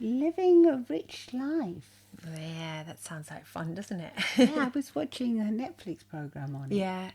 living a rich life. Yeah, that sounds like fun, doesn't it? Yeah, I was watching a Netflix program on it. Yeah.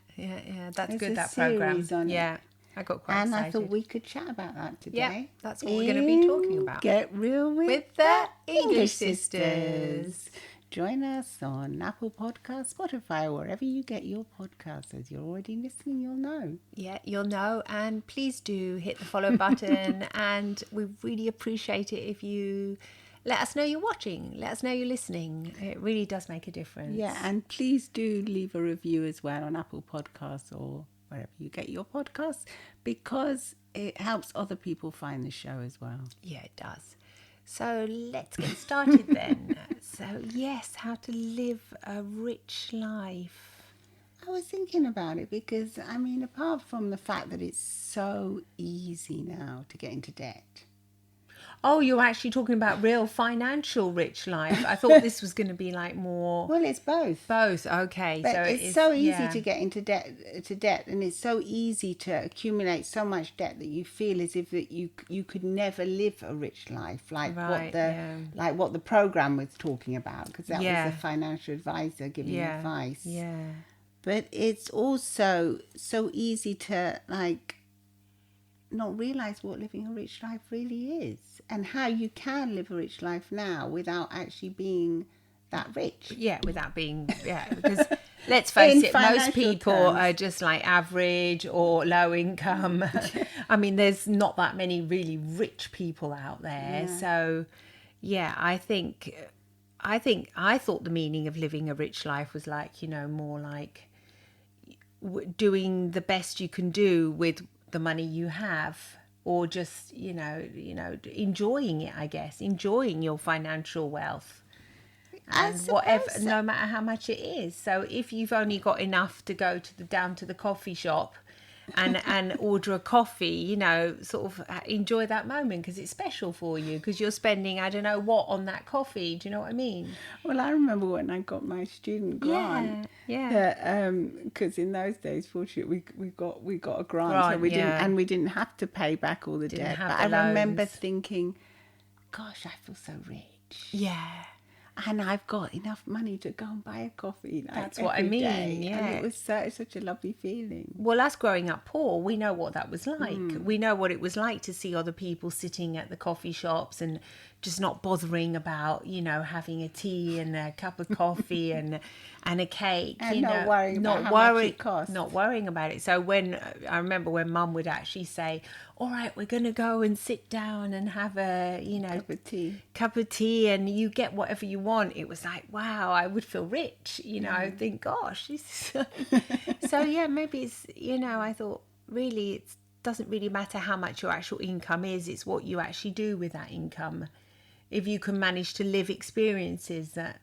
That's There's good, a that program. series on it. Yeah, I got quite And excited. I thought we could chat about that today. Yeah, that's what we're going to be talking about. Get Real With the English Sisters. Join us on Apple Podcasts, Spotify, or wherever you get your podcasts. As you're already listening, you'll know. Yeah, you'll know. And please do hit the follow button. And we really appreciate it if you let us know you're watching. Let us know you're listening. It really does make a difference. Yeah, and please do leave a review as well on Apple Podcasts or wherever you get your podcasts, because it helps other people find the show as well. Yeah, it does. So let's get started then. So yes, how to live a rich life. I was thinking about it because, I mean, apart from the fact that it's so easy now to get into debt. Oh, you're actually talking about real financial rich life. I thought this was going to be like more... Well, it's both. Both, okay. But so it's so easy to get into debt, and it's so easy to accumulate so much debt that you feel as if that you could never live a rich life, like what the program was talking about, because that was a financial advisor giving advice. Yeah. But it's also so easy to not realize what living a rich life really is, and how you can live a rich life now without actually being that rich. Yeah, without being, because let's face it, most people are just like average or low income. I mean, there's not that many really rich people out there. Yeah. So, yeah, I thought the meaning of living a rich life was like, more like doing the best you can do with the money you have, or just enjoying it, I guess, enjoying your financial wealth, and whatever, no matter how much it is. So if you've only got enough to go down to the coffee shop and order a coffee, sort of enjoy that moment because it's special for you, because you're spending I don't know what on that coffee. Do you know what I mean? Well, I remember when I got my student grant. Yeah. Because in those days, fortunately, we got a grant, so we didn't have to pay back all the debt. But I remember thinking, "Gosh, I feel so rich." Yeah. And I've got enough money to go and buy a coffee. That's what I mean. Day. Yeah, and it was such a lovely feeling. Well, us growing up poor, we know what that was like. We know what it was like to see other people sitting at the coffee shops and just not bothering about, having a tea and a cup of coffee and a cake. And not worrying about how much it costs. Not worrying about it. So I remember when Mum would actually say, "All right, we're going to go and sit down and have a, cup of tea and you get whatever you want." It was like, wow, I would feel rich. I think, gosh. So yeah, maybe it's, I thought really it doesn't really matter how much your actual income is. It's what you actually do with that income. If you can manage to live experiences that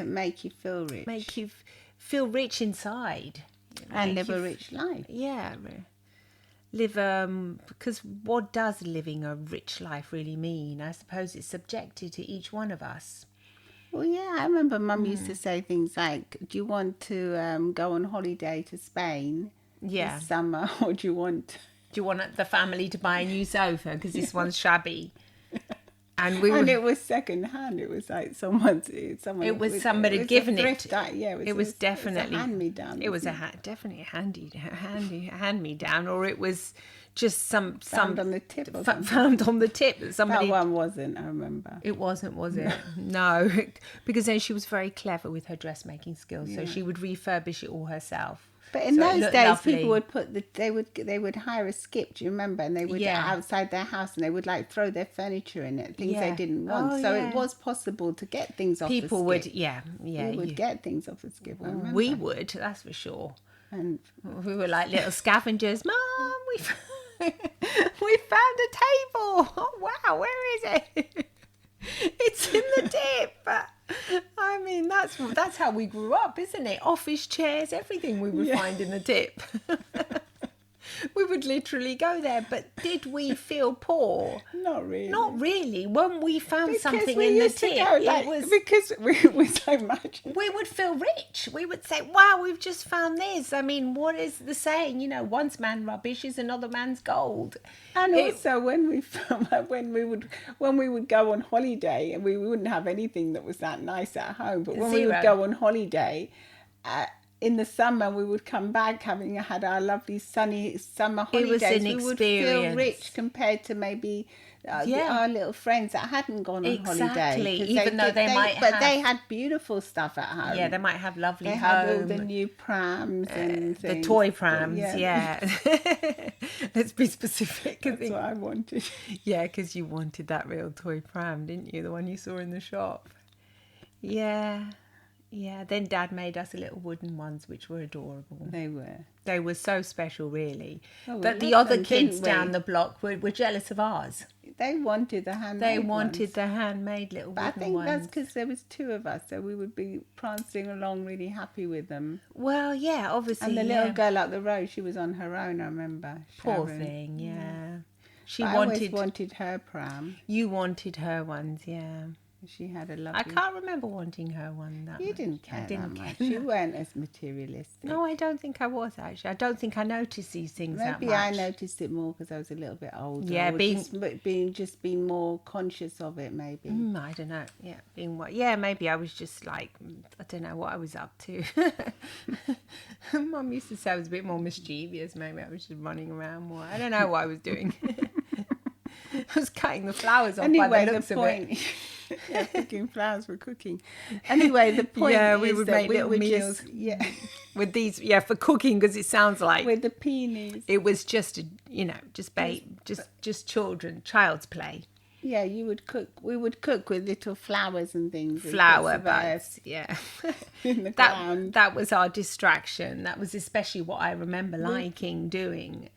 make you feel rich. Make you feel rich inside. And live a rich life. Yeah. Live, because what does living a rich life really mean? I suppose it's subjective to each one of us. Well, yeah, I remember Mum used to say things like, "Do you want to go on holiday to Spain this summer, or do you want the family to buy a new sofa because this one's shabby?" And it was second hand. It was like somebody given it. It was definitely a hand me down. It was definitely a hand me down, or it was just some found on the tip. Found on the tip that somebody. That one wasn't. I remember. It wasn't, was it? No, because then she was very clever with her dressmaking skills, so she would refurbish it all herself. But in those days, people would they would hire a skip. Do you remember? And they would outside their house, and they would like throw their furniture in it, things they didn't want. It was possible to get things off. People the skip. would, we would get things off the skip. I remember. We would, that's for sure. And we were like little scavengers. Mum, we found a table. Oh wow, where is it? It's in the dip. I mean, that's how we grew up, isn't it? Office chairs, everything we would find in the dip. We would literally go there. But did we feel poor? Not really. Not really. When we found because something we in the used to tip, go, like, it was... Because we were so much... We would feel rich. We would say, wow, we've just found this. I mean, what is the saying? You know, once man rubbish is another man's gold. And also when we would go on holiday, and we wouldn't have anything that was that nice at home, but when we would go on holiday, in the summer we would come back having had our lovely sunny summer holidays. We would feel rich compared to maybe our little friends that hadn't gone on holiday. Even though they had beautiful stuff at home. Yeah, they might have lovely They home. had all the new prams and things. The toy prams, yeah. Let's be specific. That's what I wanted. Yeah, because you wanted that real toy pram, didn't you? The one you saw in the shop. Yeah. Yeah, then Dad made us little wooden ones, which were adorable. They were. They were so special, really. Oh, but the other kids down the block were jealous of ours. They wanted the handmade the handmade little wooden ones. I think that's because there was two of us, so we would be prancing along really happy with them. Well, yeah, obviously. And the little girl up the road, she was on her own, I remember. Poor thing, yeah. I always wanted her pram. You wanted her ones, yeah. She had a lovely... I can't remember wanting her one that much. You didn't care that much. You weren't as materialistic. No, I don't think I was, actually. I don't think I noticed these things that much. Maybe I noticed it more because I was a little bit older. Yeah, being more conscious of it, maybe. I don't know. Yeah, maybe I was just like, I don't know what I was up to. Mum used to say I was a bit more mischievous. Maybe I was just running around more. I don't know what I was doing. I was cutting the flowers off by the looks of it. Yeah, picking flowers for cooking. Anyway, the point is we would make little meals. With these, for cooking, because it sounds like with the peonies. It was just, just child's play. Yeah, you would cook. We would cook with little flowers and things. Flower buds, yeah. In the ground. That was our distraction. That was especially what I remember liking doing.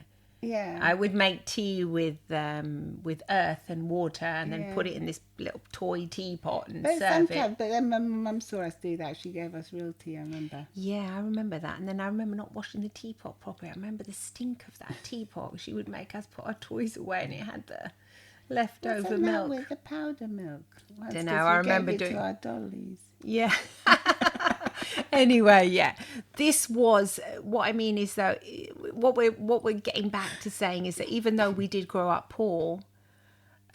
Yeah, I would make tea with earth and water, and then put it in this little toy teapot and serve it. But then my mum saw us do that. She gave us real tea, I remember. Yeah, I remember that. And then I remember not washing the teapot properly. I remember the stink of that teapot. She would make us put our toys away, and it had the leftover milk. With the powder milk. I don't know. I remember doing to our dollies. Yeah. Anyway, yeah, this was what I mean is that what we're getting back to saying is that even though we did grow up poor,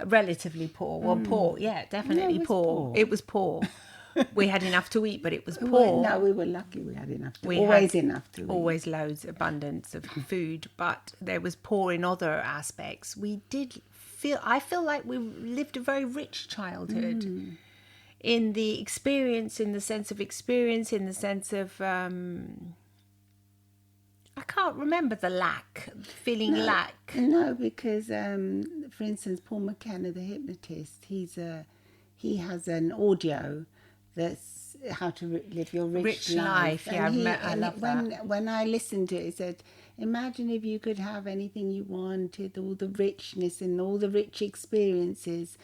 relatively poor, poor, yeah, definitely poor. It was poor. We had enough to eat, but it was poor. No, we were lucky. We had enough. Enough to eat. Always loads, abundance of food, but there was poor in other aspects. I feel like we lived a very rich childhood. In the experience, in the sense of I can't remember the lack. No, because for instance, Paul McKenna, the hypnotist, he has an audio that's how to live your rich life. Yeah, I love that. When I listened to it, it said, imagine if you could have anything you wanted, all the richness and all the rich experiences.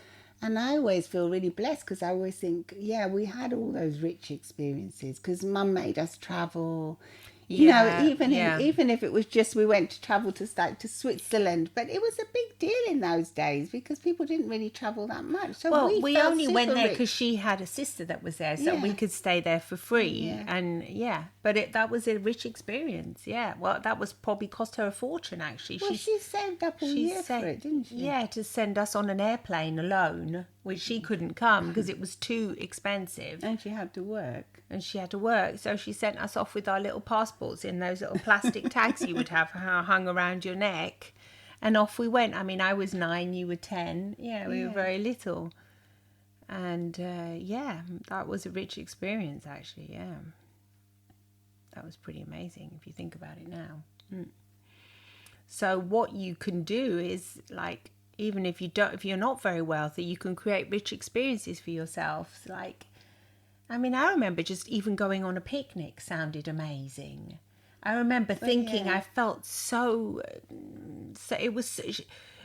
And I always feel really blessed because I always think, we had all those rich experiences because Mum made us travel. You know, even if it was just we went to travel to Switzerland, but it was a big deal in those days because people didn't really travel that much. So we only went there because she had a sister that was there, so we could stay there for free. Yeah. And but that was a rich experience. Yeah, well, that was probably cost her a fortune actually. Well, she saved up all year for it, didn't she? Yeah, to send us on an airplane alone, which she couldn't come because it was too expensive. And she had to work. So she sent us off with our little passports in those little plastic tags you would have hung around your neck. And off we went. I mean, I was 9, you were 10. Yeah, we were very little. And that was a rich experience, actually, yeah. That was pretty amazing if you think about it now. So what you can do is, like, even if you're not very wealthy, you can create rich experiences for yourself. Like, I mean, I remember just even going on a picnic sounded amazing. I remember thinking I felt so it was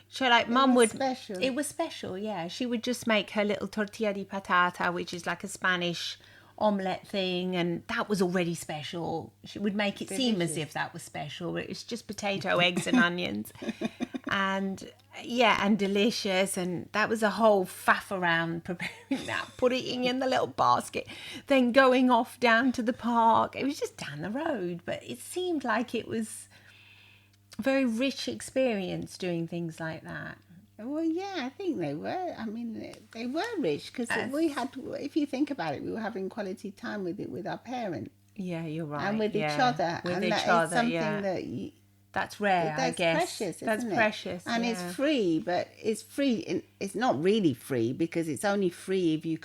so like Mum would special. It was special, yeah. She would just make her little tortilla de patata, which is like a Spanish omelette thing, and that was already special. She would make it seem as if that was special, but it was just potato, eggs and onions. And and delicious. And that was a whole faff around preparing that, putting it in the little basket, then going off down to the park. It was just down the road, but it seemed like it was a very rich experience doing things like that. Well, yeah, I think they were. I mean, they were rich because we had, if you think about it, we were having quality time with our parents. Yeah, you're right. And with each other. With and each that other, is something that that's rare, I guess. Precious, that's isn't precious. It? And it's free, but it's free. It's not really free because it's only free if you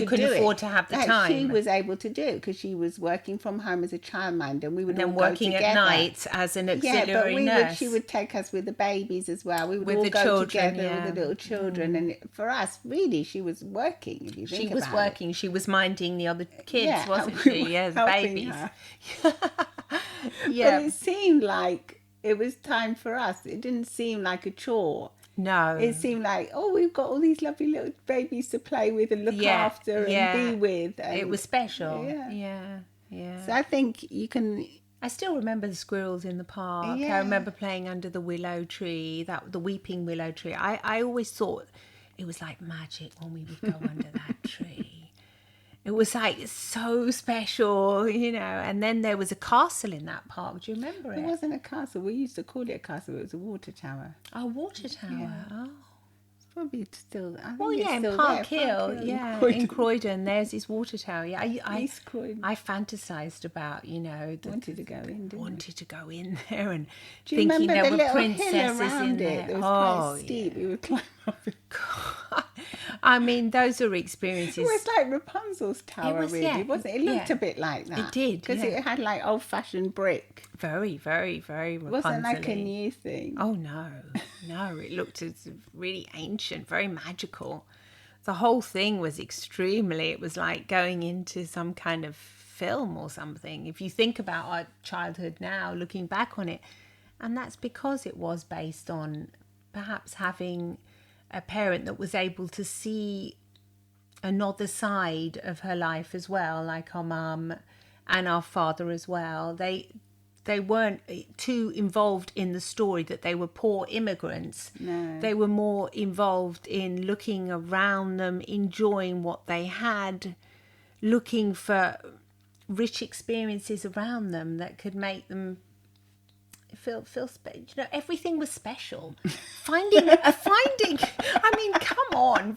could afford to have the time. She was able to do it because she was working from home as a childminder, and we would all working go together. At night as an auxiliary nurse. She would take us with the babies as well. We would with all the go children, together with the little children, and for us, really, she was working. If you think she was about working. It. She was minding the other kids, wasn't she? Yeah, the babies. But it seemed like it was time for us. It didn't seem like a chore. No. It seemed like, we've got all these lovely little babies to play with and look after and be with. And, it was special. Yeah. So I think you can... I still remember the squirrels in the park. Yeah. I remember playing under the willow tree, the weeping willow tree. I always thought it was like magic when we would go under that tree. It was like so special, and then there was a castle in that park. Do you remember it? It wasn't a castle. We used to call it a castle. It was a water tower. Oh, water tower. Yeah. Oh. It's probably still... in Park Hill. In Croydon, there's this water tower. Yeah, East Croydon. I fantasised about, wanted to go in, wanted to go in there and thinking there were princesses in there. It was quite steep. We would climb up it. I mean, those are experiences. It was like Rapunzel's tower, really, wasn't it? It looked a bit like that. It did, because it had like old-fashioned brick. Very, very, very Rapunzel-y. It wasn't like a new thing. Oh no, it looked really ancient, very magical. The whole thing was extremely. It was like going into some kind of film or something. If you think about our childhood now, looking back on it, and that's because it was based on perhaps having a parent that was able to see another side of her life as well, like our mum and our father as well. They weren't too involved in the story that they were poor immigrants. No. They were more involved in looking around them, enjoying what they had, looking for rich experiences around them that could make them feel everything was special. Finding I mean, come on,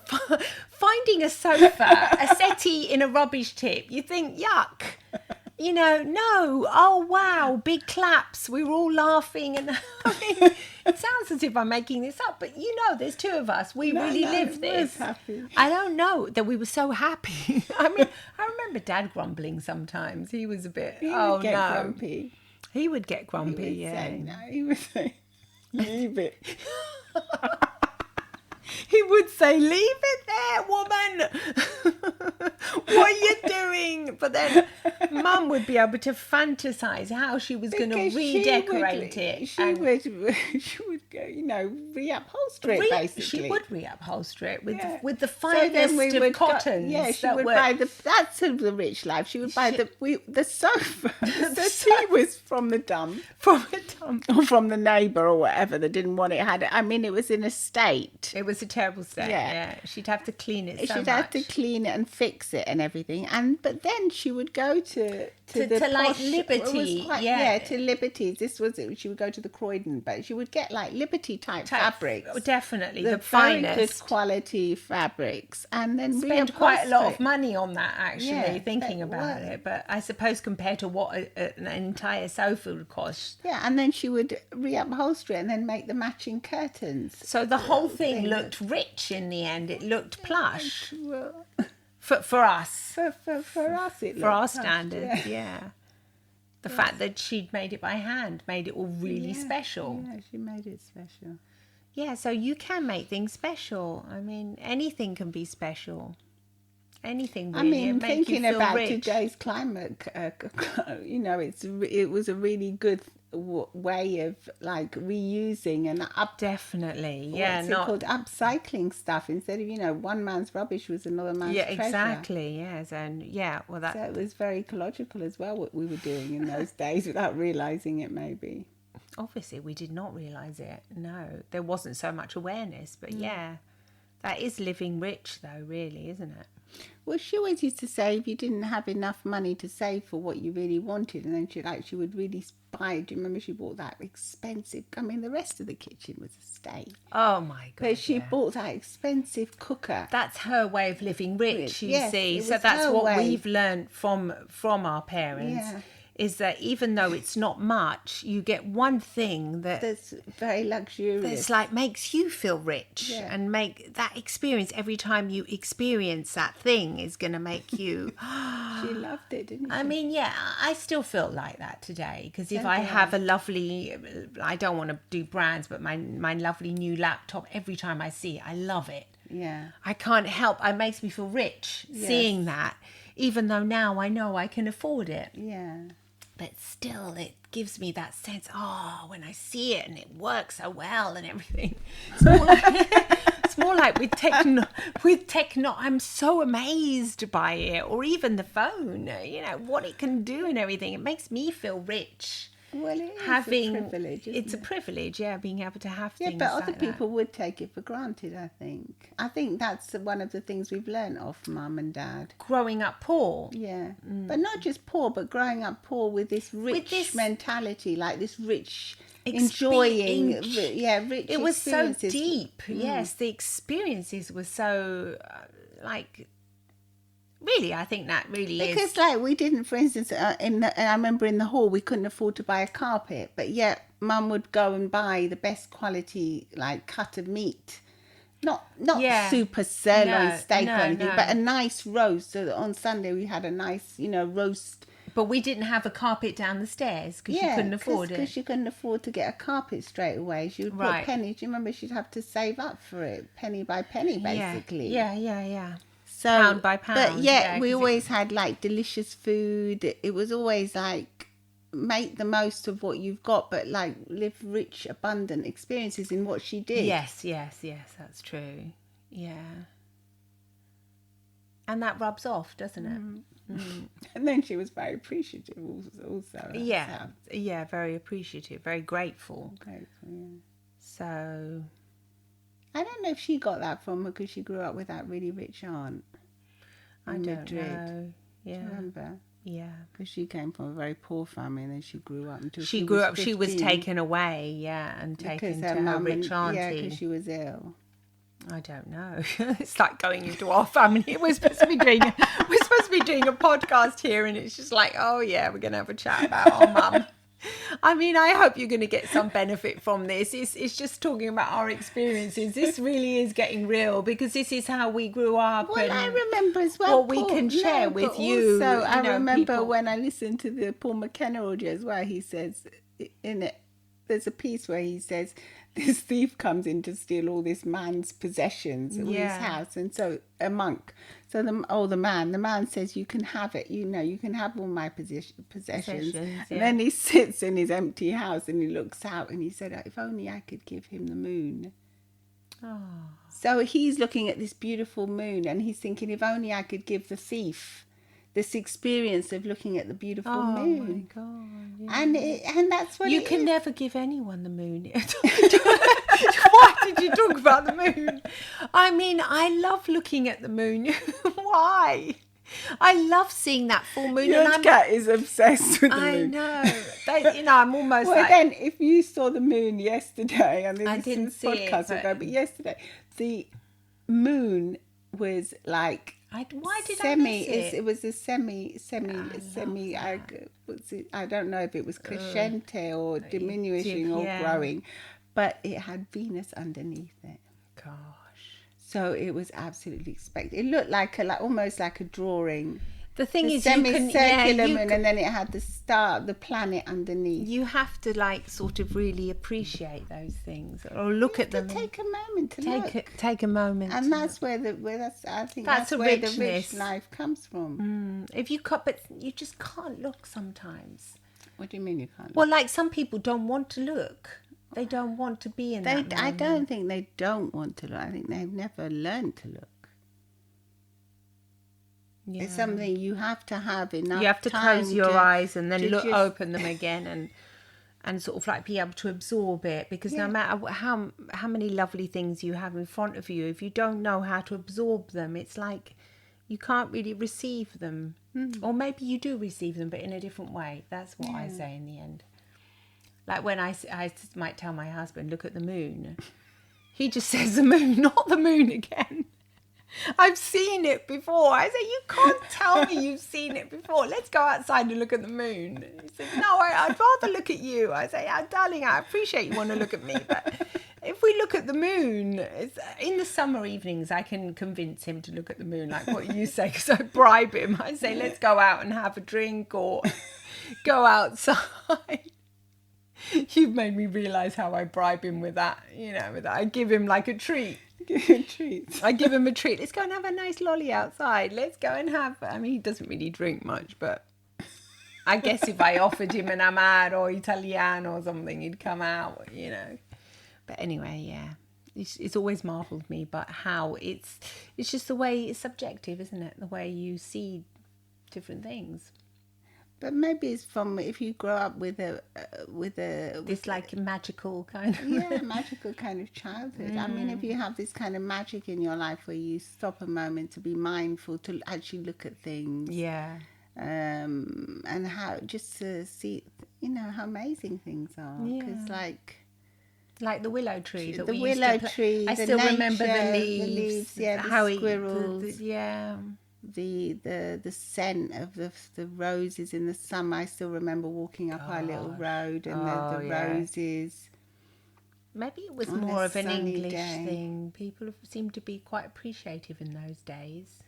finding a sofa, a settee in a rubbish tip, you think yuck, no, oh wow, big claps, we were all laughing. And I mean, it sounds as if I'm making this up, but there's two of us, we really lived this. Happy. I don't know that we were so happy. I mean, I remember Dad grumbling sometimes. He was a bit grumpy. He would get grumpy, He would say, leave it. He would say, leave it there, woman. What are you doing? But then Mum would be able to fantasize how she was going to redecorate it. She would reupholster it, basically. She would reupholster it with the finest of cottons. She would buy that's the rich life. She would buy the sofa. The settee was from the dump. From the dump. Or from the neighbour or whatever that didn't want it. It was in a state. It was a terrible state. Yeah. She'd have to clean it so much. She'd have to clean it and fix it and everything. But then she would go to like Liberty. To Liberty's. This was it. She would go to the Croydon, but she would get like Liberty type fabrics. Definitely, the finest. Very good quality fabrics. And then spend quite a lot of money on that, actually, thinking about it. But I suppose compared to what an entire sofa would cost. Yeah, and then she would reupholster it and then make the matching curtains. So the whole thing looked rich in the end. It looked plush. Well, for us. For us, it looked for our plush, standards, The fact that she'd made it by hand made it all really special. Yeah, she made it special. Yeah, so you can make things special. I mean, anything can be special. Anything really. I mean, thinking about rich. Today's climate, it was a really good way of like reusing and definitely, called upcycling stuff, instead of one man's rubbish was another man's treasure. Exactly, yes. And well, that, so it was very ecological as well, what we were doing in those days without realizing it. Maybe obviously we did not realize it. No, there wasn't so much awareness, but that is living rich though, really, isn't it? Well, she always used to say if you didn't have enough money to save for what you really wanted, and then she would really buy. Do you remember she bought that expensive? I mean, the rest of the kitchen was a state. Oh my God! But she bought that expensive cooker. That's her way of living rich. You see, so that's what we've learned from our parents. Yeah. Is that even though it's not much, you get one thing that's very luxurious. That's like makes you feel rich, and make that experience every time you experience that thing is going to make you. She loved it, didn't she? I mean, I still feel like that today, because if I have a lovely, I don't want to do brands, but my lovely new laptop, every time I see it, I love it. Yeah. I can't help. It makes me feel rich seeing that, even though now I know I can afford it. Yeah. But still, it gives me that sense, when I see it and it works so well and everything. It's more like with techno, I'm so amazed by it. Or even the phone, what it can do and everything. It makes me feel rich. Well, it is a privilege, isn't It's a privilege, being able to have things but like other people would take it for granted, I think. I think that's one of the things we've learned off Mum and Dad. Growing up poor. Yeah. But not just poor, but growing up poor with this rich mentality, like this rich, enjoying, rich It was so experiences. deep. Yes, the experiences were so, really, I think that really because like we didn't, for instance, I remember in the hall we couldn't afford to buy a carpet, but yet Mum would go and buy the best quality like cut of meat, not super sirloin steak or anything, but a nice roast. So that on Sunday we had a nice roast. But we didn't have a carpet down the stairs because you couldn't afford it. Because she couldn't afford to get a carpet straight away. She would put pennies. Do you remember? She'd have to save up for it, penny by penny, basically. Yeah. So, pound by pound. But we always had like delicious food. It was always like make the most of what you've got, but like live rich, abundant experiences in what she did. Yes, that's true. Yeah. And that rubs off, doesn't it? And then she was very appreciative also. Yeah, very appreciative, very grateful. So I don't know if she got that from her because she grew up with that really rich aunt. I don't know. Yeah. Do you remember? Yeah. Because she came from a very poor family and then she grew up until she grew up. 15. She was taken away, and taken to her rich auntie. Yeah, because she was ill. I don't know. It's like going into our family. We're supposed to be doing a podcast here, and it's just like, oh yeah, we're gonna have a chat about our mum. I mean, I hope you're going to get some benefit from this. It's just talking about our experiences. This really is getting real because this is how we grew up. Well, I remember as well. What we can share with you. So I remember when I listened to the Paul McKenna audio as well, he says in it, there's a piece where he says, this thief comes in to steal all this man's possessions in his house. And so a monk. So the man says, you can have it. You can have all my possessions. And then he sits in his empty house and he looks out and he said, if only I could give him the moon. Oh. So he's looking at this beautiful moon and he's thinking, if only I could give the thief this experience of looking at the beautiful moon. Oh my God! Yeah. And that's what you can never give anyone the moon. Why did you talk about the moon? I mean, I love looking at the moon. Why? I love seeing that full moon. Your cat is obsessed with the moon. I know. I'm almost well, then, if you saw the moon yesterday, I didn't see podcast ago, but yesterday, the moon was like. Why did I miss it? It was a semi. I don't know if it was crescente or diminishing or growing, but it had Venus underneath it. Gosh. So it was absolutely spectacular. It looked like almost like a drawing. The thing is, semicircular moon, and then it had the star, the planet underneath. You have to sort of really appreciate those things, or look at them. Take a moment to look. Take a moment, and that's where the rich life comes from. If you cut, but you just can't look sometimes. What do you mean you can't look? Well, like some people don't want to look. They don't want to be in that moment. I don't think they don't want to look. I think they've never learned to look. Yeah. It's something you have to have enough time. You have to close your eyes and then open them again and sort of like be able to absorb it, because no matter how many lovely things you have in front of you, if you don't know how to absorb them, it's like you can't really receive them. Or maybe you do receive them, but in a different way. That's what I say in the end. Like when I might tell my husband, look at the moon. He just says the moon, not the moon again. I've seen it before. I say, you can't tell me you've seen it before. Let's go outside and look at the moon. He said, no, I'd rather look at you. I say, darling, I appreciate you want to look at me, but if we look at the moon, in the summer evenings, I can convince him to look at the moon, like what you say, because I bribe him. I say, let's go out and have a drink or go outside. You've made me realise how I bribe him with that, with that. I give him like a treat. I give him a treat. Let's go and have a nice lolly outside. Let's go and have... I mean, he doesn't really drink much, but I guess if I offered him an Amaro or Italiano or something, he'd come out, But anyway, yeah. It's always marvelled me, but how it's just the way it's subjective, isn't it? The way you see different things. But maybe it's from if you grow up with this like magical kind of magical kind of childhood. I mean, if you have this kind of magic in your life where you stop a moment to be mindful, to actually look at things, and how just to see, how amazing things are. Because like the willow tree, the willow tree. I still remember the leaves, how the squirrels, the scent of the roses in the summer. I still remember walking up our little road and the roses. Maybe it was more of an English thing. People seem to be quite appreciative in those days.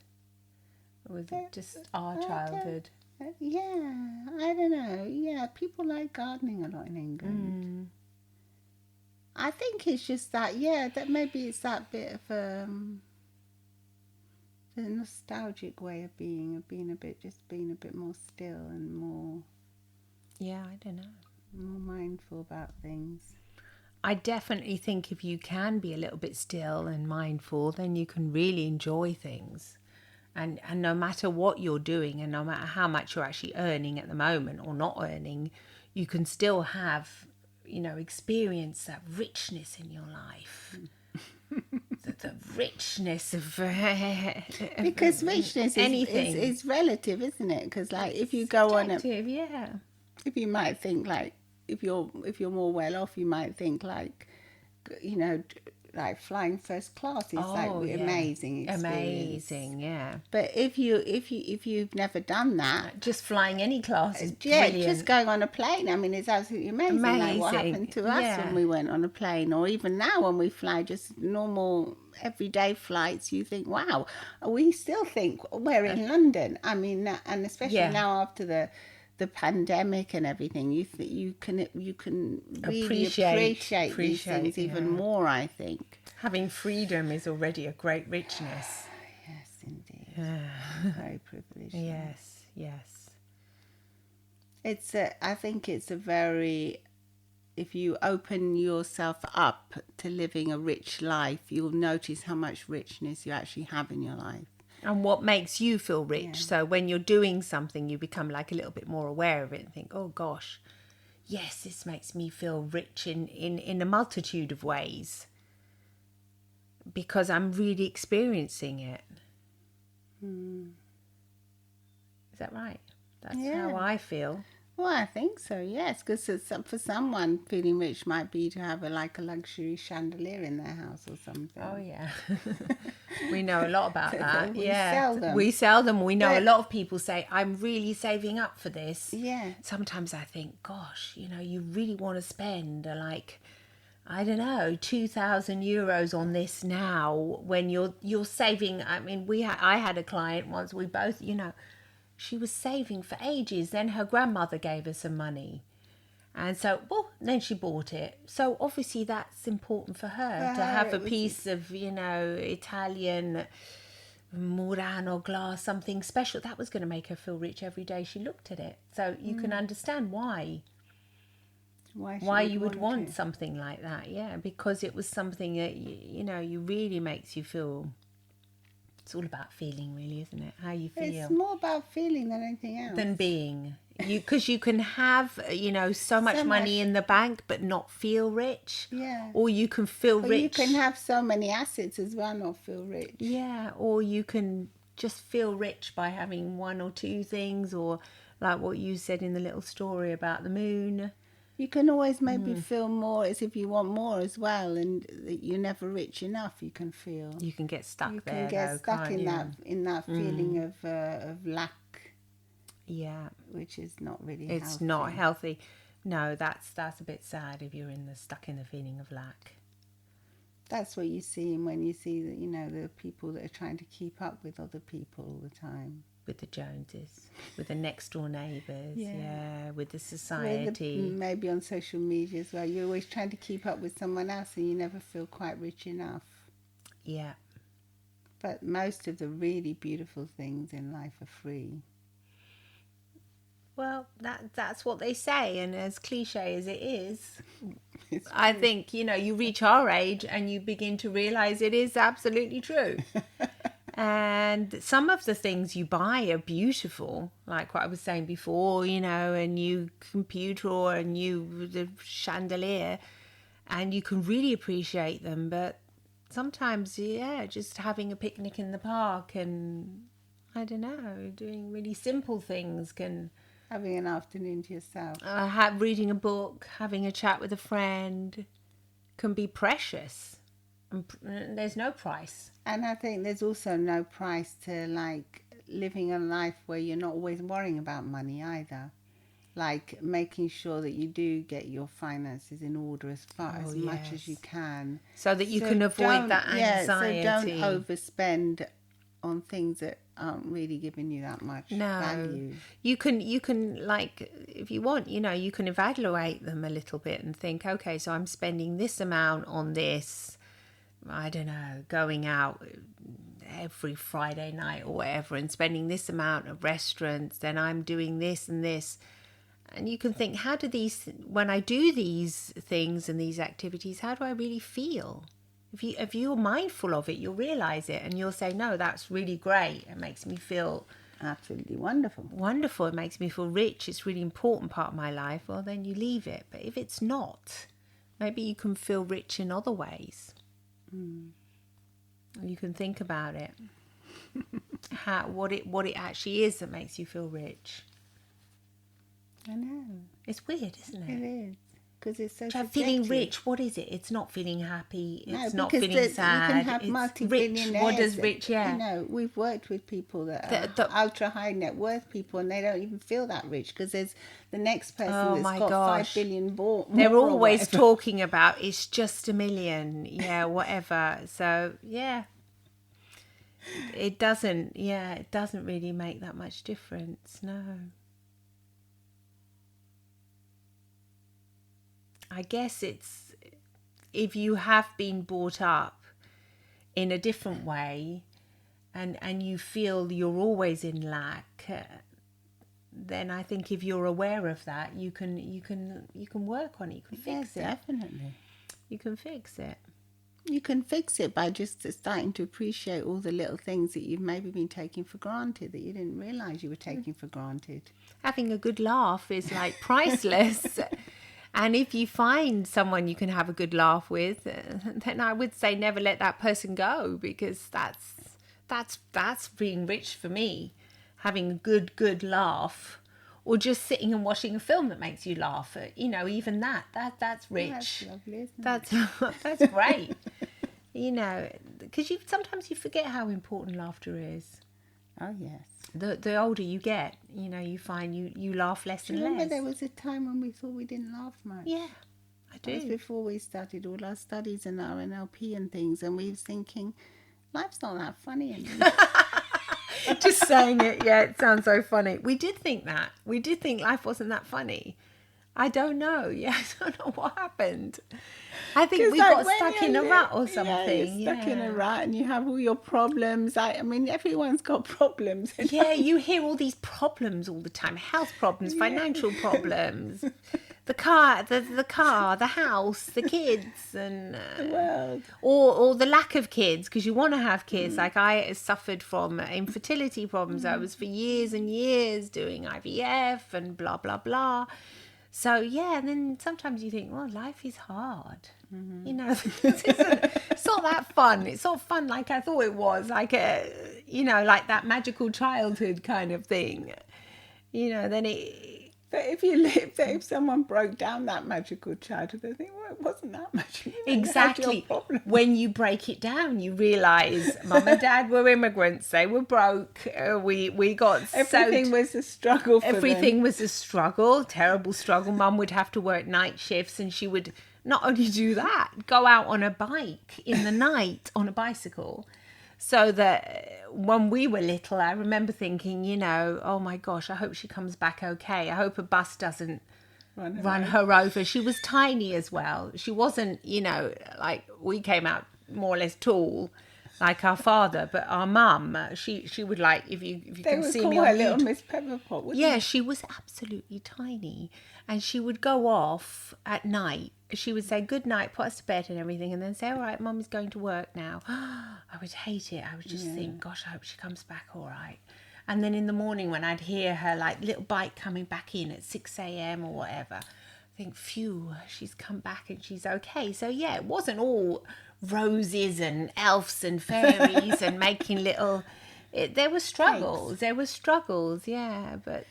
Or was it just our childhood? I don't know. Yeah, people like gardening a lot in England. I think it's just that, that maybe it's that bit of the nostalgic way of being a bit more still and more. Yeah, I don't know. More mindful about things. I definitely think if you can be a little bit still and mindful, then you can really enjoy things. And no matter what you're doing and no matter how much you're actually earning at the moment or not earning, you can still have, experience that richness in your life. The richness of because richness is relative, isn't it? Because if you go on a if you might think if you're more well off, you might think flying first class is amazing experience. Amazing, But if you've never done that, just flying any class is brilliant. Just going on a plane, I mean, it's absolutely amazing. Like what happened to us when we went on a plane, or even now when we fly just normal everyday flights, you think, wow, we still think we're in London. I mean, and especially now after the pandemic and everything, you can really appreciate these things even more, I think. Having freedom is already a great richness. Yes, indeed. Very privileged. Yes. I think it's a very... If you open yourself up to living a rich life, you'll notice how much richness you actually have in your life. And what makes you feel rich. So when you're doing something, you become a little bit more aware of it and think, oh gosh, yes, this makes me feel rich in a multitude of ways because I'm really experiencing it. Is that right? That's how I feel. Well, I think so, yes, because for someone, feeling rich might be to have a luxury chandelier in their house or something. Oh, yeah. We know a lot about that. We sell them. We know a lot of people say, I'm really saving up for this. Yeah. Sometimes I think, gosh, you really want to spend I don't know, 2,000 euros on this now when you're saving. I mean, I had a client once, we both, she was saving for ages. Then her grandmother gave her some money. And so, then she bought it. So obviously that's important for her to have a piece of, Italian Murano glass, something special, that was going to make her feel rich every day she looked at it. So you can understand why you would want something like that. Yeah, because it was something that, you really makes you feel. It's all about feeling, really, isn't it? How you feel. It's more about feeling than anything else. Than being. Because you can have, so much money in the bank but not feel rich. Yeah. Or you can feel rich. You can have so many assets as well, not feel rich. Yeah, or you can just feel rich by having one or two things, or like what you said in the little story about the moon. You can always maybe feel more as if you want more as well, and that you're never rich enough. You can feel. You can get stuck there. You can get stuck in that feeling of lack. Yeah, which is not really. It's not healthy. No, that's a bit sad if you're stuck in the feeling of lack. That's what you see when you see that the people that are trying to keep up with other people all the time. With the Joneses, with the next door neighbours, with the society. Maybe on social media as well. You're always trying to keep up with someone else and you never feel quite rich enough. Yeah. But most of the really beautiful things in life are free. Well, that's what they say, and as cliche as it is, I think, you reach our age and you begin to realise it is absolutely true. And some of the things you buy are beautiful, like what I was saying before, a new computer or the chandelier, and you can really appreciate them. But sometimes, just having a picnic in the park and, I don't know, doing really simple things can... Having an afternoon to yourself. Reading a book, having a chat with a friend can be precious. And there's no price. And I think there's also no price to living a life where you're not always worrying about money either. Like making sure that you do get your finances in order as much as you can. So that you can avoid that anxiety. So don't overspend on things that aren't really giving you that much value. You can if you want, you can evaluate them a little bit and think, okay, so I'm spending this amount on this. I don't know, going out every Friday night or whatever and spending this amount at restaurants, then I'm doing this and this. And you can think, when I do these things and these activities, how do I really feel? If you're mindful of it, you'll realise it and you'll say, no, that's really great. It makes me feel... absolutely wonderful. Wonderful. It makes me feel rich. It's a really important part of my life. Well, then you leave it. But if it's not, maybe you can feel rich in other ways. You can think about it. What it actually is that makes you feel rich. I know. It's weird, isn't it? It is. Because it's so feeling rich, what is it? It's not feeling happy. It's not feeling sad. You can have multi-billionaires. Rich. What does rich? Yeah. We've worked with people that are ultra high net worth people, and they don't even feel that rich because there's the next person that's got 5 billion more. They're always talking about it's just $1 million, whatever. So it doesn't really make that much difference. No. I guess it's if you have been brought up in a different way and you feel you're always in lack, then I think if you're aware of that, you can work on it. You can fix it. Definitely. You can fix it. You can fix it by just starting to appreciate all the little things that you've maybe been taking for granted that you didn't realise you were taking for granted. Having a good laugh is like priceless. And if you find someone you can have a good laugh with, then I would say never let that person go, because that's being rich for me. Having a good laugh, or just sitting and watching a film that makes you laugh. Even that's rich. That's lovely, isn't it? That's great. Because sometimes you forget how important laughter is. Oh yes. The older you get, you find you laugh less and less. Remember there was a time when we thought we didn't laugh much? Yeah, I do. It was before we started all our studies and our NLP and things, and we was thinking, life's not that funny anymore. Just saying it, it sounds so funny. We did think that. We did think life wasn't that funny. I don't know. Yeah, I don't know what happened. I think we got stuck in a rut or something. Yeah, stuck in a rut and you have all your problems. I mean, everyone's got problems. Yeah, you hear all these problems all the time. Health problems, financial problems. The car, the house, the kids, and the world, or the lack of kids, because you want to have kids. Like I suffered from infertility problems. I was for years and years doing IVF and blah blah blah. So yeah, and then sometimes you think, well, life is hard. You know, it's not that fun. It's not fun like I thought it was. Like like that magical childhood kind of thing. You know, then it. But if someone broke down that magical childhood, they think, well, it wasn't that much. Exactly. When you break it down, you realise Mum and Dad were immigrants. They were broke. We got everything was a struggle for everything them. was a struggle, terrible struggle. Mum would have to work night shifts, and she would not only do that, go out on a bike in the night on a bicycle. So that when we were little, I remember thinking, oh my gosh, I hope she comes back okay. I hope a bus doesn't run her over. She was tiny as well. She wasn't, like we came out more or less tall, like our father, but our mum, she would like, if you can see me on her little Miss Pepperpot, wouldn't yeah, they? she was absolutely tiny, and she would go off at night. She would say good night, put us to bed and everything, and then say, all right, Mum is going to work now. I would hate it. I would just think, gosh, I hope she comes back all right. And then in the morning when I'd hear her like little bike coming back in at 6 a.m. or whatever, I think, phew, she's come back and she's okay. So yeah, it wasn't all roses and elves and fairies and making little... there were struggles. Thanks. There were struggles, yeah. But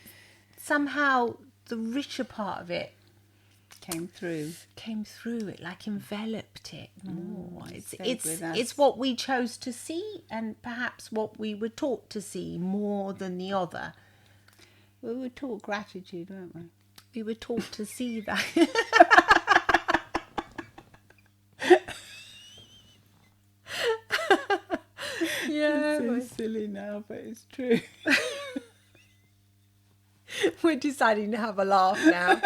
somehow the richer part of it came through. It like enveloped it more. It's what we chose to see, and perhaps what we were taught to see more than the other. We were taught gratitude, weren't we? We were taught to see that. Yeah, it's so silly now, but it's true. We're deciding to have a laugh now.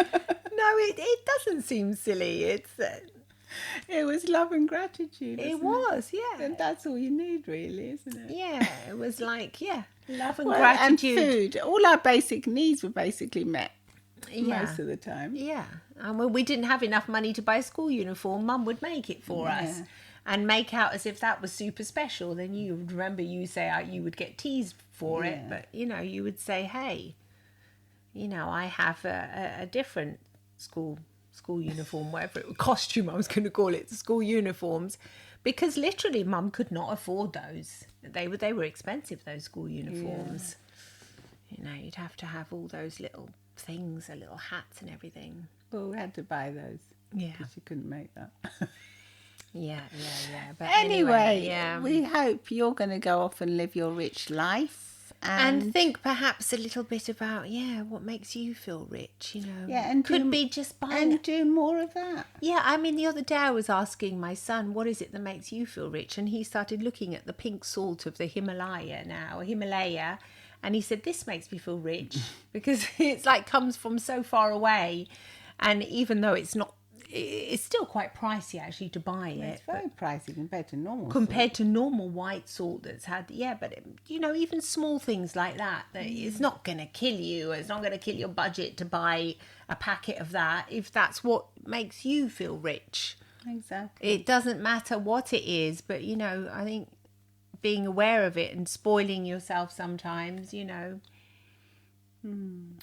No, it doesn't seem silly. It was love and gratitude. It was, yeah. And that's all you need, really, isn't it? Yeah, it was like, love and gratitude. And food. All our basic needs were basically met most of the time. Yeah. And when we didn't have enough money to buy a school uniform, Mum would make it for us. And make out as if that was super special. Then you would remember you would get teased for it. But, you would say, hey, I have a different school uniform, whatever costume I was going to call it, school uniforms, because literally Mum could not afford those. They were expensive, those school uniforms. You'd have to have all those little things, little hats and everything. Well, we had to buy those. Yeah, because you couldn't make that. yeah. But anyway, we hope you're going to go off and live your rich life. And think perhaps a little bit about, what makes you feel rich, Yeah, and could be just buying... And do more of that. Yeah, I mean, the other day I was asking my son, what is it that makes you feel rich? And he started looking at the pink salt of the Himalaya, and he said, this makes me feel rich, because it's like comes from so far away. And even though it's still quite pricey actually to buy it. It's very pricey compared to normal salt. To normal white salt that's had, but even small things like that it's not going to kill you. It's not going to kill your budget to buy a packet of that if that's what makes you feel rich. Exactly. It doesn't matter what it is, but I think being aware of it and spoiling yourself sometimes,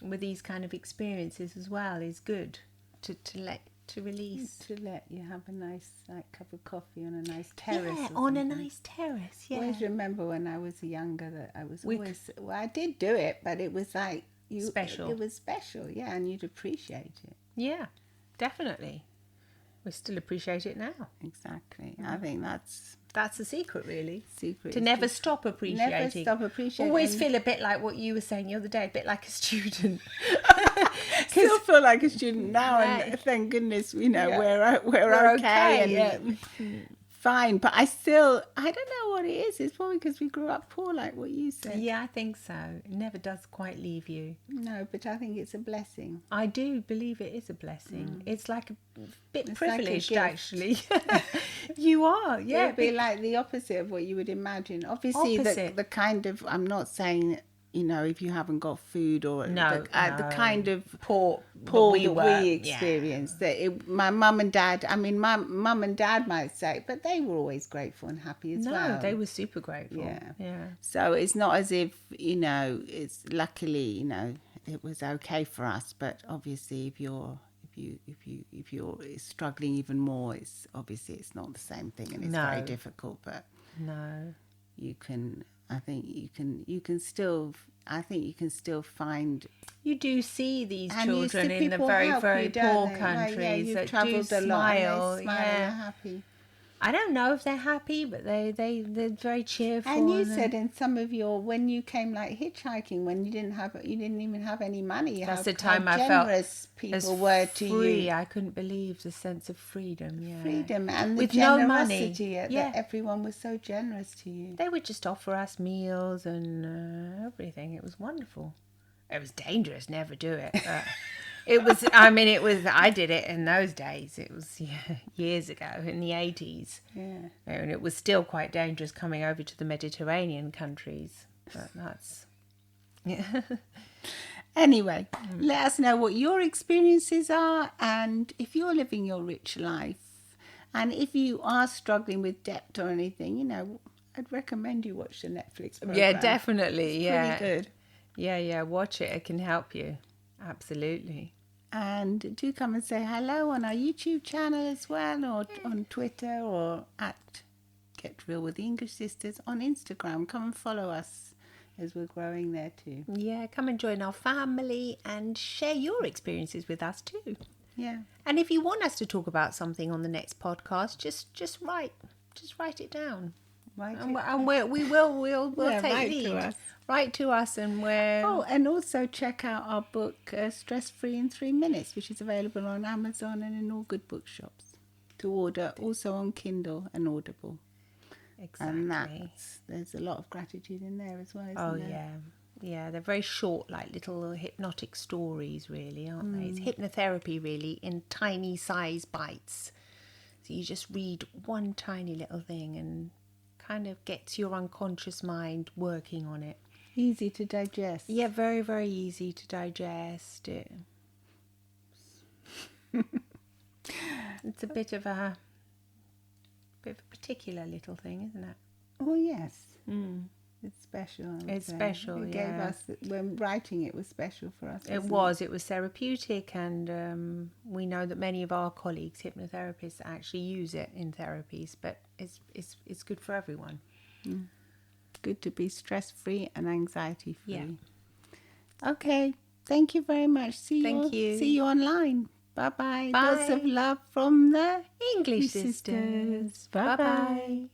with these kind of experiences as well is good to release. To let you have a nice cup of coffee on a nice terrace. Yeah, on a nice terrace, I always remember when I was younger that I was always... Well, I did do it, but it was like... Special. It was special, yeah, and you'd appreciate it. Yeah, definitely. We still appreciate it now. Exactly. I think that's the secret, really. To never stop appreciating. Never stop appreciating. Always feel a bit like what you were saying the other day, a bit like a student. Still feel like a student now, and thank goodness, we're okay. And fine. But I don't know what it is. It's probably because we grew up poor, like what you said. Yeah, I think so. It never does quite leave you. No, but I think it's a blessing. I do believe it is a blessing. It's like a bit It's privileged, like a actually. You are, yeah. It'd be like the opposite of what you would imagine. Obviously, the kind of, I'm not saying, if you haven't got food or the kind of poor that we experienced. My mum and dad, my mum and dad might say, but they were always grateful and happy as well. No, they were super grateful. Yeah. So it's not as if, it's luckily, it was okay for us. But obviously, if you're struggling even more, it's not the same thing, and it's very difficult. But you can. I think you can still find. You do see these children in the very, very poor countries that do smile. And they're happy. I don't know if they're happy, but they're very cheerful. And you said in some of when you came like hitchhiking, when you didn't even have any money. That's the time I felt people were to you. I couldn't believe the sense of freedom. Yeah, freedom and with the generosity. No money. That everyone was so generous to you. They would just offer us meals and everything. It was wonderful. It was dangerous. Never do it. But it was. I did it in those days. It was years ago in the 80s. Yeah, and it was still quite dangerous coming over to the Mediterranean countries. But that's Anyway, let us know what your experiences are, and if you're living your rich life, and if you are struggling with debt or anything, I'd recommend you watch the Netflix program. Yeah, definitely. It's pretty good. Yeah, watch it. It can help you. Absolutely. And do come and say hello on our YouTube channel as well, or on Twitter, or at Get Real with the English Sisters on Instagram. Come and follow us as we're growing there too. Yeah, come and join our family and share your experiences with us too. Yeah. And if you want us to talk about something on the next podcast, just write it down. We'll take lead. Write to us, and and also check out our book Stress Free in 3 Minutes, which is available on Amazon and in all good bookshops to order, also on Kindle and Audible. Exactly. And there's a lot of gratitude in there as well, isn't there? Yeah, they're very short, like little hypnotic stories, really, aren't they? It's hypnotherapy, really, in tiny size bites. So you just read one tiny little thing and kind of gets your unconscious mind working on it. Easy to digest. Yeah, very, very easy to digest. It's a bit of a particular little thing, isn't it? Oh, yes. It's special. It's special, It gave us, when writing it was special for us. It was therapeutic, and we know that many of our colleagues, hypnotherapists, actually use it in therapies, but it's good for everyone. Good to be stress-free and anxiety-free. Yeah. Okay. Thank you very much. Thank you. See you online. Bye-bye. Bye. Lots of love from the English Sisters. Bye-bye.